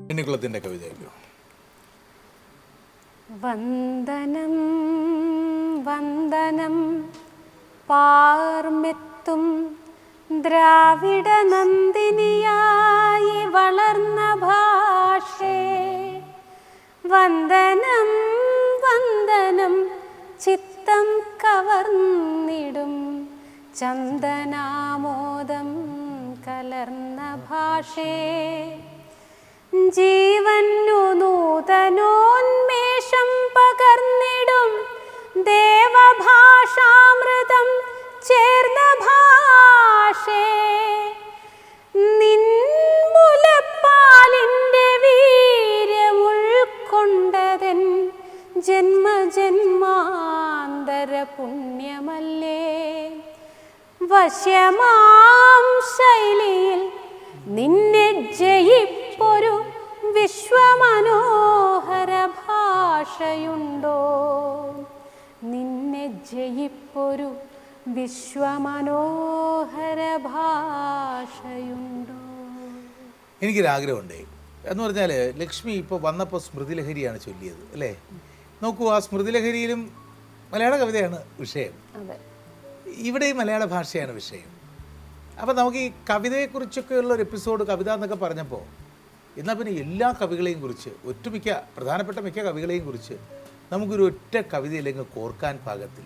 എണ്ണിക്കുളത്തിൻ്റെ കവിതയല്ലോ. വന്ദനം വന്ദനം പാർമെത്തും ദ്രാവിഡ നന്ദിനിയായി വളർന്ന ഭാഷേ. വന്ദനം വന്ദനം ചിത്തം കവർന്നിടും ചന്ദനാമോദം കലർന്ന ഭാഷേ. ജീവന്നു നൂതനോന്മേഷം പകർന്നിടും ദേവഭാഷാമൃതം ചേർന്ന ഭാഷേ. നിൻമുലപ്പാലിൻ്റെ വീര്യമുൾക്കൊണ്ടതൻ ജന്മജന്മാന്തര പുണ്യമല്ലേ. വശ്യമാം ശൈലിയിൽ നിന്നെ ജയിപ്പൊരു വിശ്വമനോഹര ഭാഷയുണ്ടോ? നിന്നെ ജയിപ്പൊരു വിശ്വമനോഹര ഭാഷയുണ്ടോ? എനിക്കൊരാഗ്രഹമുണ്ട് എന്ന് പറഞ്ഞാൽ, ലക്ഷ്മി ഇപ്പോൾ വന്നപ്പോൾ സ്മൃതിലഹരിയാണ് ചൊല്ലിയത് അല്ലേ? നോക്കൂ, ആ സ്മൃതിലഹരിയിലും മലയാള കവിതയാണ് വിഷയം, ഇവിടെയും മലയാള ഭാഷയാണ് വിഷയം. അപ്പോൾ നമുക്ക് ഈ കവിതയെക്കുറിച്ചൊക്കെ ഉള്ളൊരു എപ്പിസോഡ്, കവിത എന്നൊക്കെ പറഞ്ഞപ്പോൾ, എന്നാൽ പിന്നെ എല്ലാ കവികളെയും കുറിച്ച്, പ്രധാനപ്പെട്ട മിക്ക കവികളെയും കുറിച്ച് നമുക്കൊരു ഒറ്റ കവിതയില്ലെങ്കിൽ കോർക്കാൻ പാകത്തിൽ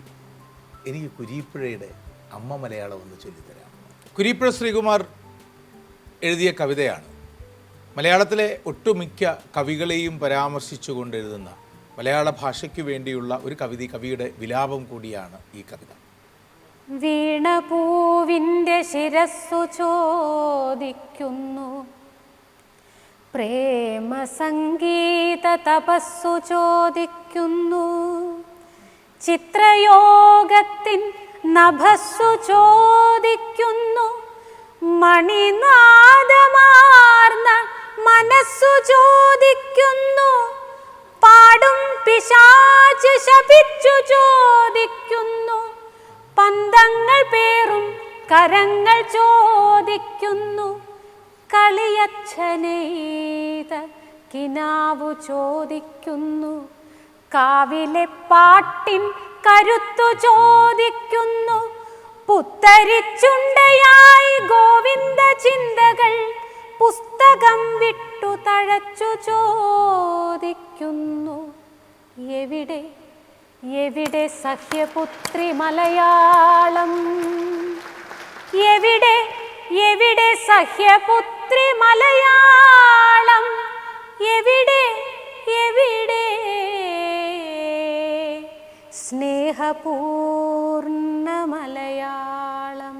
എനിക്ക് കുരീപ്പുഴയുടെ അമ്മ മലയാളം ഒന്ന് ചൊല്ലിത്തരാം. കുരീപ്പുഴ ശ്രീകുമാർ എഴുതിയ കവിതയാണ്. മലയാളത്തിലെ ഒട്ടുമിക്ക കവികളെയും പരാമർശിച്ചുകൊണ്ട് എഴുതുന്ന മലയാള ഭാഷയ്ക്ക് വേണ്ടിയുള്ള ഒരു കവിയുടെ വിലാപം കൂടിയാണ് ഈ കവിത. വീണപൂവിൻ്റെ ശിരസ്സു ചോദിക്കുന്നു, പ്രേമ സംഗീത തപസ്സു ചോദിക്കുന്നു, ചിത്രയോഗത്തിൻ നഭസ്സു ചോദിക്കുന്നു, മണിനാദമാർന്ന മനസ്സു ചോദിക്കുന്നു, പാടും പിശാച് ശപിച്ചു ചോദിക്കുന്നു, പന്തങ്ങൾ പേറും കരങ്ങൾ ചോദിക്കുന്നു, കളിയച്ഛനെയ്ത കിനാവു ചോദിക്കുന്നു, കാവിലെ പാട്ടിൻ കരുത്തു ചോദിക്കുന്നു, പുത്തരിച്ചുണ്ടയായി ഗോവിന്ദ ചിന്തകൾ പുസ്തകം വിട്ടു തഴച്ചു ചോദിക്കുന്നു. എവിടെ എവിടെ സഹ്യപുത്രി മലയാളം? എവിടെ എവിടെ സഹ്യപുത്രി മലയാളം? എവിടെ എവിടെ സ്നേഹപൂർണ്ണ മലയാളം?